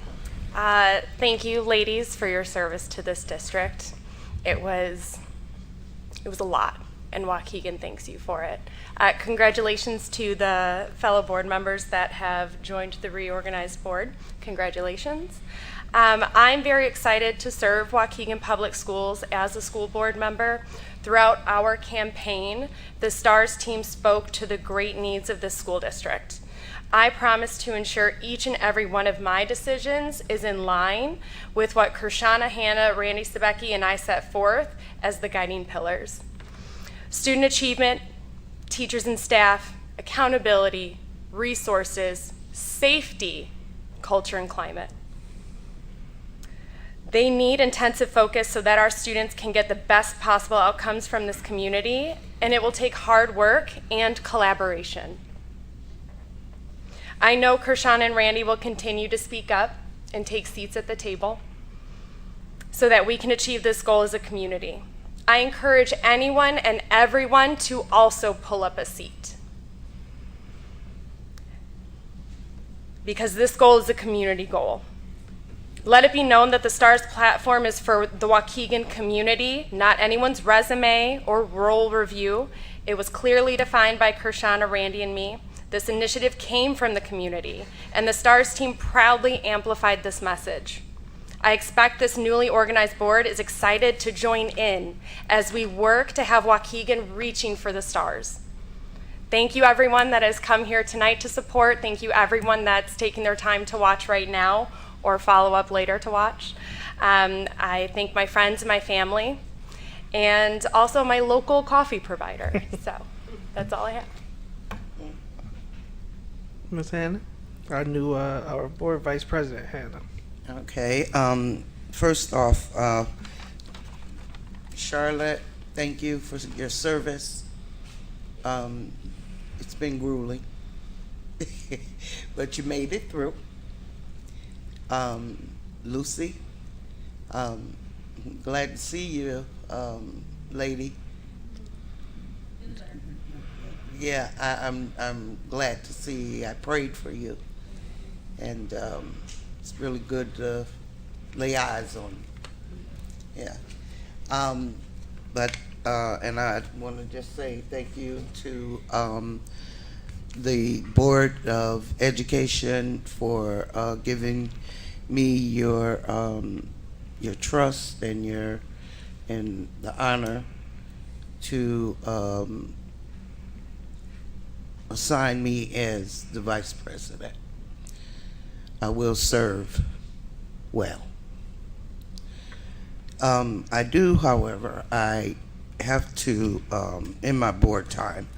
Speaker 10: Thank you, ladies, for your service to this district. It was a lot. and Waukegan thanks you for it. Congratulations to the fellow board members that have joined the reorganized board. Congratulations. I'm very excited to serve Waukegan Public Schools as a school board member. Throughout our campaign, the STARS team spoke to the great needs of this school district. I promise to ensure each and every one of my decisions is in line with what Kershana, Hannah, Randy Sebecki, and I set forth as the guiding pillars. Student achievement, teachers and staff, accountability, resources, safety, culture, and climate. They need intensive focus so that our students can get the best possible outcomes from this community, and it will take hard work and collaboration. I know Kershana and Randy will continue to speak up and take seats at the table so that we can achieve this goal as a community. I encourage anyone and everyone to also pull up a seat, because this goal is a community goal. Let it be known that the STARS platform is for the Waukegan community, not anyone's resume or role review. It was clearly defined by Kershana, Randy, and me. This initiative came from the community, and the STARS team proudly amplified this message. I expect this newly organized board is excited to join in as we work to have Waukegan reaching for the stars. Thank you everyone that has come here tonight to support. Thank you everyone that's taking their time to watch right now or follow up later to watch. I thank my friends and my family, and also my local coffee provider. So that's all I have.
Speaker 5: Ms. Hannah, our board vice president, Hannah.
Speaker 3: Okay, first off, Charlotte, thank you for your service. It's been grueling, but you made it through. Lucy, glad to see you, lady. Yeah, I'm glad to see you. I prayed for you, and it's really good to lay eyes on you. Yeah. And I want to just say thank you to the Board of Education for giving me your trust and the honor to assign me as the vice president. I will serve well. I do, however, I have to, in my board time,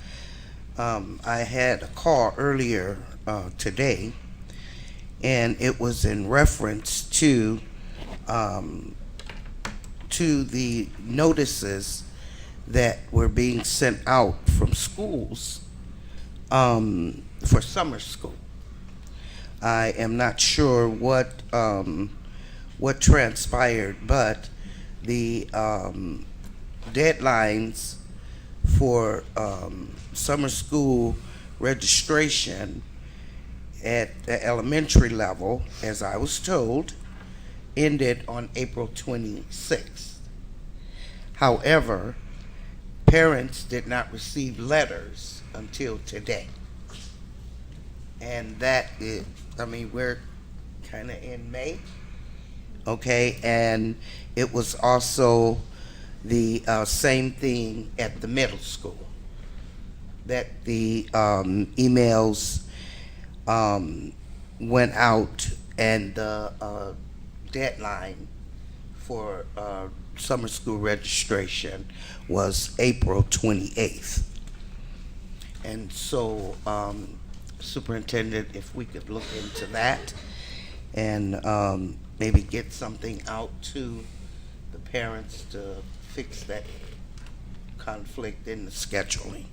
Speaker 3: I had a call earlier today, and it was in reference to the notices that were being sent out from schools for summer school. I am not sure what transpired, but the deadlines for summer school registration at the elementary level, as I was told, ended on April 26th. However, parents did not receive letters until today. And that is, I mean, we're kind of in May, okay? And it was also the same thing at the middle school, that the emails went out, and the deadline for summer school registration was April 28th. And so, Superintendent, if we could look into that and maybe get something out to the parents to fix that conflict in the scheduling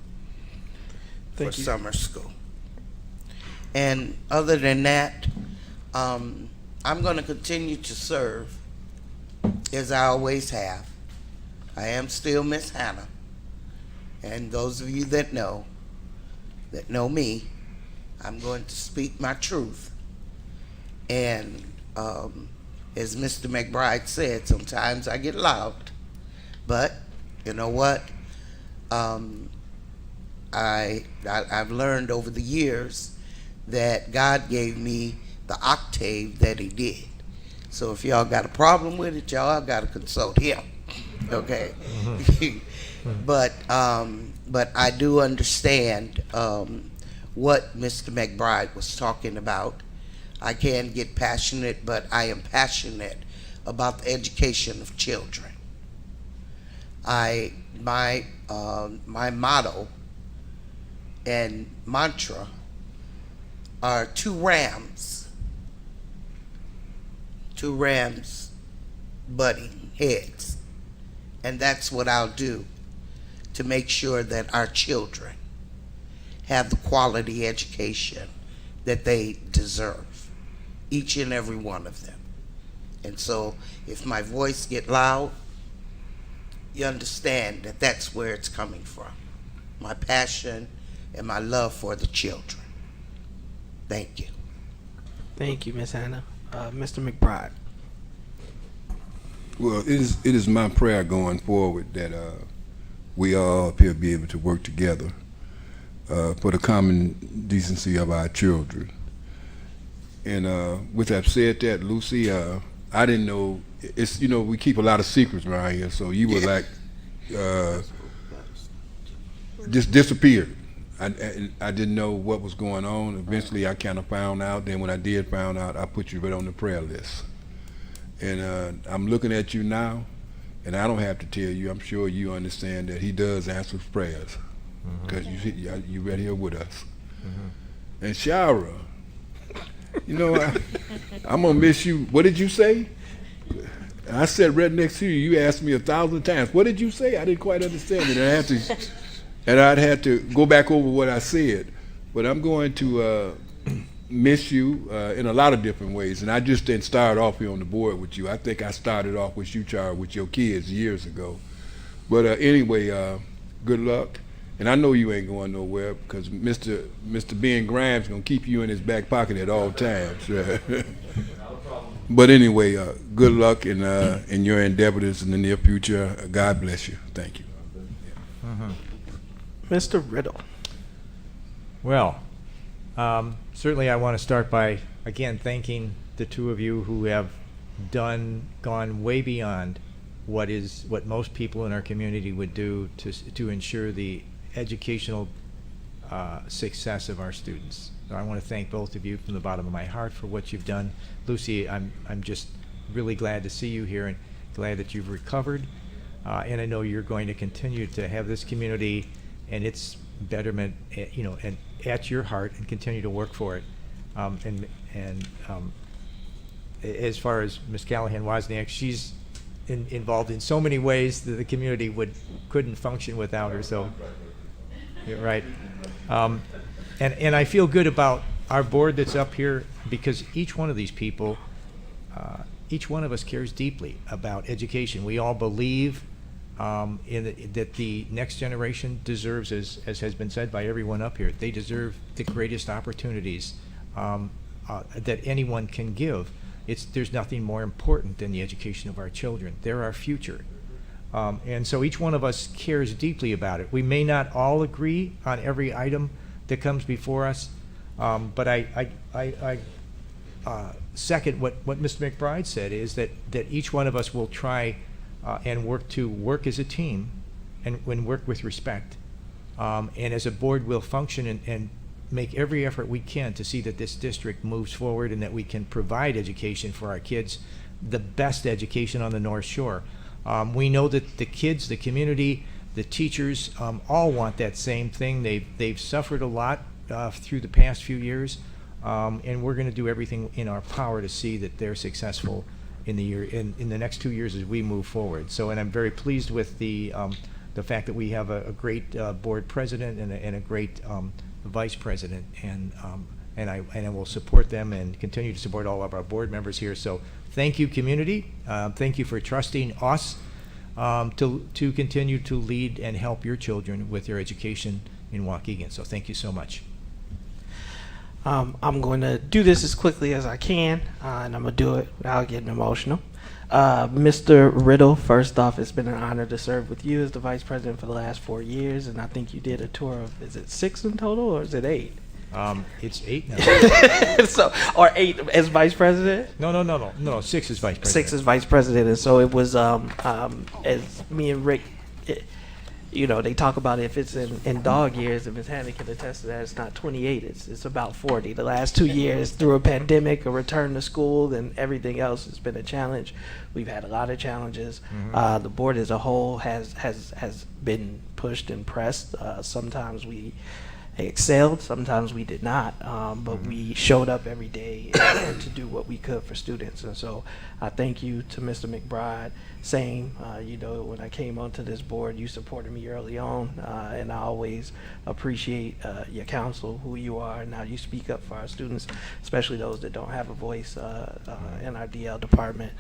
Speaker 3: for summer school. And other than that, I'm going to continue to serve as I always have. I am still Miss Hannah. And those of you that know me, I'm going to speak my truth. And as Mr. McBride said, sometimes I get loud. But you know what? I've learned over the years that God gave me the octave that He did. So if y'all got a problem with it, y'all got to consult Him. Okay. But I do understand what Mr. McBride was talking about. I can get passionate, but I am passionate about the education of children. My motto and mantra are two rams butting heads. And that's what I'll do to make sure that our children have the quality education that they deserve, each and every one of them. And so if my voice get loud, you understand that that's where it's coming from. My passion and my love for the children. Thank you.
Speaker 5: Thank you, Ms. Hannah. Mr. McBride.
Speaker 8: Well, it is my prayer going forward that we all up here be able to work together for the common decency of our children. And with that said that, Lucy, I didn't know, it's, you know, we keep a lot of secrets around here, so you were like, just disappeared. I didn't know what was going on. Eventually I kind of found out. Then when I did find out, I put you right on the prayer list. And I'm looking at you now, and I don't have to tell you, I'm sure you understand that He does answer prayers, because you right here with us. And Shara, you know, I'm going to miss you. What did you say? I said right next to you, you asked me 1,000 times, what did you say? I didn't quite understand it. And I'd had to go back over what I said. But I'm going to miss you in a lot of different ways. And I just didn't start off here on the board with you. I think I started off with you, Char, with your kids years ago. But anyway, good luck. And I know you ain't going nowhere, because Mr. Ben Grimes going to keep you in his back pocket at all times. But anyway, good luck in your endeavors in the near future. God bless you. Thank you.
Speaker 5: Mr. Riddle.
Speaker 9: Well, certainly I want to start by, again, thanking the two of you who have gone way beyond what most people in our community would do to ensure the educational success of our students. So I want to thank both of you from the bottom of my heart for what you've done. Lucy, I'm just really glad to see you here and glad that you've recovered. And I know you're going to continue to have this community and its betterment, and at your heart, and continue to work for it. As far as Ms. Callahan Wozniak, she's involved in so many ways that the community couldn't function without her. So, you're right. And I feel good about our board that's up here, because each one of these people, each one of us cares deeply about education. We all believe that the next generation deserves, as has been said by everyone up here, they deserve the greatest opportunities that anyone can give. There's nothing more important than the education of our children. They're our future. And so each one of us cares deeply about it. We may not all agree on every item that comes before us, but I second what Mr. McBride said, is that each one of us will try and work as a team, and work with respect. And as a board, we'll function and make every effort we can to see that this district moves forward and that we can provide education for our kids, the best education on the North Shore. We know that the kids, the community, the teachers all want that same thing. They've suffered a lot through the past few years, and we're going to do everything in our power to see that they're successful in the next 2 years as we move forward. So, and I'm very pleased with the fact that we have a great board president and a great vice president, and I will support them and continue to support all of our board members here. So thank you, community. Thank you for trusting us to continue to lead and help your children with their education in Waukegan. So thank you so much.
Speaker 5: I'm going to do this as quickly as I can, and I'm going to do it without getting emotional. Mr. Riddle, first off, it's been an honor to serve with you as the vice president for the last 4 years, and I think you did a tour of, is it 6 in total, or is it 8?
Speaker 9: It's 8 now.
Speaker 5: So, or 8 as vice president?
Speaker 9: No, 6 is vice president.
Speaker 5: 6 as vice president, and so it was, as me and Rick, they talk about if it's in dog years, and Ms. Hannah can attest to that, it's not 28, it's about 40. The last 2 years, through a pandemic, a return to school, and everything else, has been a challenge. We've had a lot of challenges. The board as a whole has been pushed and pressed. Sometimes we excelled, sometimes we did not, but we showed up every day to do what we could for students. And so I thank you to Mr. McBride. Same, when I came onto this board, you supported me early on, and I always appreciate your counsel, who you are, and how you speak up for our students, especially those that don't have a voice in our DL department.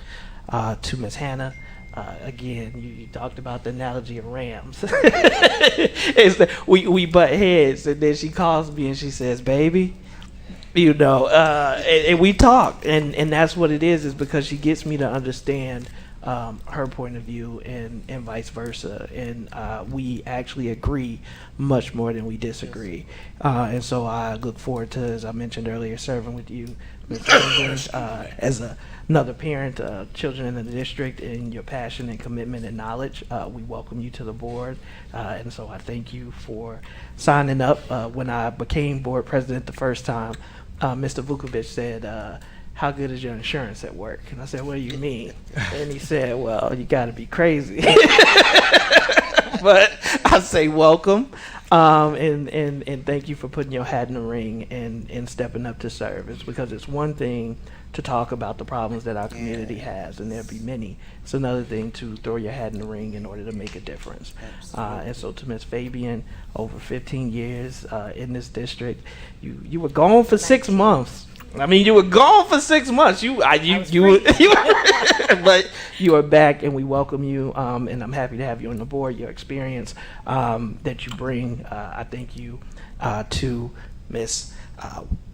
Speaker 5: To Ms. Hannah, again, you talked about the analogy of rams. It's that we butt heads, and then she calls me and she says, "Baby," and we talk, and that's what it is because she gets me to understand her point of view and vice versa, and we actually agree much more than we disagree, and so I look forward to, as I mentioned earlier, serving with you, Ms. England, as another parent, children in the district, and your passion and commitment and knowledge. We welcome you to the board, and so I thank you for signing up. When I became board president the first time, Mr. Vukovic said, "How good is your insurance at work?" And I said, "What do you mean?" And he said, "Well, you got to be crazy." But I say welcome, and thank you for putting your hat in the ring and stepping up to serve. It's because it's one thing to talk about the problems that our community has, and there'll be many. It's another thing to throw your hat in the ring in order to make a difference. And so to Ms. Fabian, over 15 years in this district, you were gone for 6 months. I mean, you were gone for 6 months. But you are back, and we welcome you. And I'm happy to have you on the board. Your experience that you bring, I thank you to Miss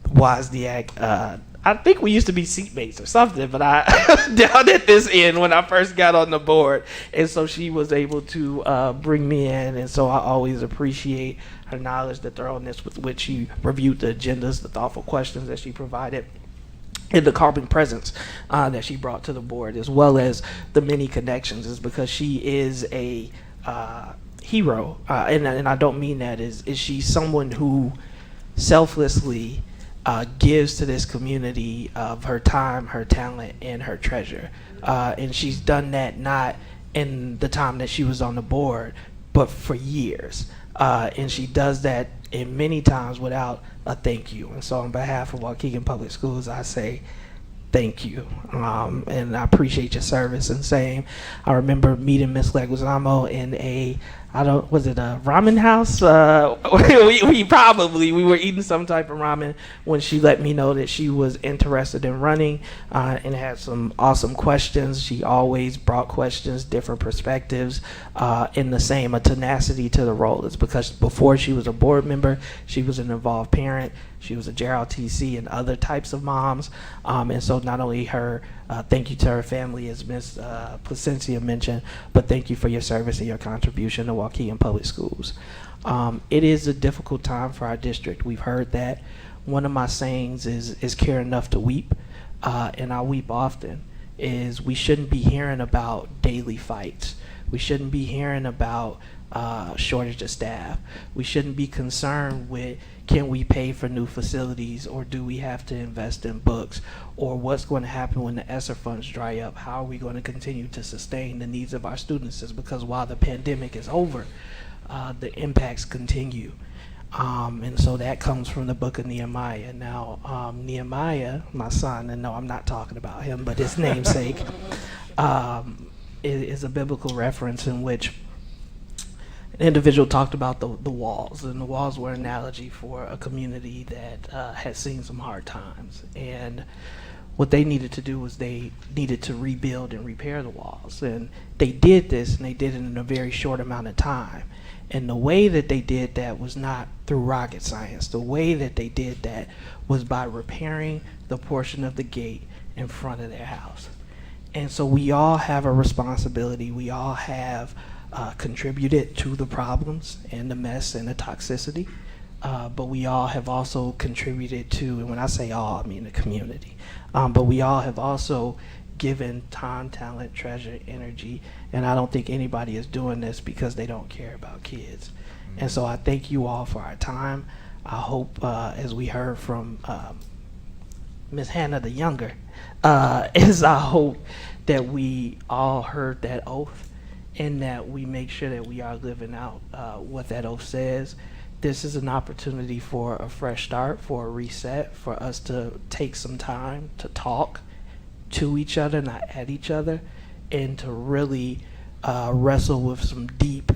Speaker 5: Wozniak. I think we used to be seatmates or something, but I down at this end when I first got on the board, and so she was able to bring me in, and so I always appreciate her knowledge, the thoroughness with which she reviewed the agendas, the thoughtful questions that she provided, and the calming presence that she brought to the board, as well as the many connections, is because she is a hero, and I don't mean that, is she someone who selflessly gives to this community of her time, her talent, and her treasure. And she's done that not in the time that she was on the board, but for years. And she does that in many times without a thank you. And so on behalf of Waukegan Public Schools, I say thank you. And I appreciate your service. And same, I remember meeting Miss Leguizamo in was it a ramen house? We were eating some type of ramen when she let me know that she was interested in running and had some awesome questions. She always brought questions, different perspectives, and a tenacity to the role. It's because before she was a board member, she was an involved parent. She was a JROTC and other types of moms. And so not only her, thank you to her family, as Ms. Placencia mentioned, but thank you for your service and your contribution to Waukegan Public Schools. It is a difficult time for our district. We've heard that. One of my sayings is care enough to weep, and I weep often, is we shouldn't be hearing about daily fights. We shouldn't be hearing about shortage of staff. We shouldn't be concerned with, can we pay for new facilities, or do we have to invest in books, or what's going to happen when the ESSER funds dry up? How are we going to continue to sustain the needs of our students? Is because while the pandemic is over, the impacts continue. And so that comes from the book of Nehemiah. Now, Nehemiah, my son, and no, I'm not talking about him, but his namesake, is a biblical reference in which an individual talked about the walls, and the walls were an analogy for a community that had seen some hard times. And what they needed to do was they needed to rebuild and repair the walls. And they did this, and they did it in a very short amount of time. And the way that they did that was not through rocket science. The way that they did that was by repairing the portion of the gate in front of their house. And so we all have a responsibility. We all have contributed to the problems and the mess and the toxicity. But we all have also contributed to, and when I say all, I mean the community. But we all have also given time, talent, treasure, energy, and I don't think anybody is doing this because they don't care about kids. And so I thank you all for our time. I hope, as we heard from Ms. Hannah the Younger, is I hope that we all heard that oath and that we make sure that we are living out what that oath says. This is an opportunity for a fresh start, for a reset, for us to take some time to talk to each other, not at each other, and to really wrestle with some deep,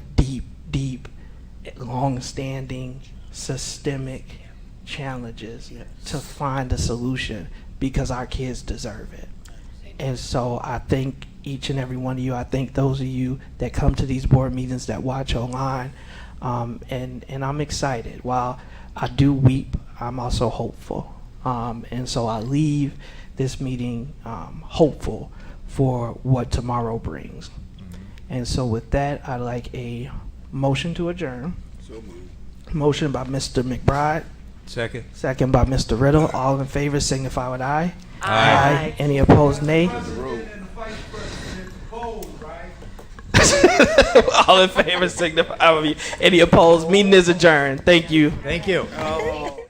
Speaker 5: long-standing, systemic challenges to find a solution because our kids deserve it. And so I thank each and every one of you. I thank those of you that come to these board meetings, that watch online. And I'm excited. While I do weep, I'm also hopeful. And so I leave this meeting hopeful for what tomorrow brings. And so with that, I'd like a motion to adjourn.
Speaker 8: So moved.
Speaker 5: Motion by Mr. McBride.
Speaker 9: Second.
Speaker 5: Second by Mr. Riddle. All in favor signify with aye.
Speaker 9: Aye.
Speaker 5: Any opposed, nay? All in favor signify. Any opposed? Meeting is adjourned. Thank you.
Speaker 9: Thank you.
Speaker 5: Oh.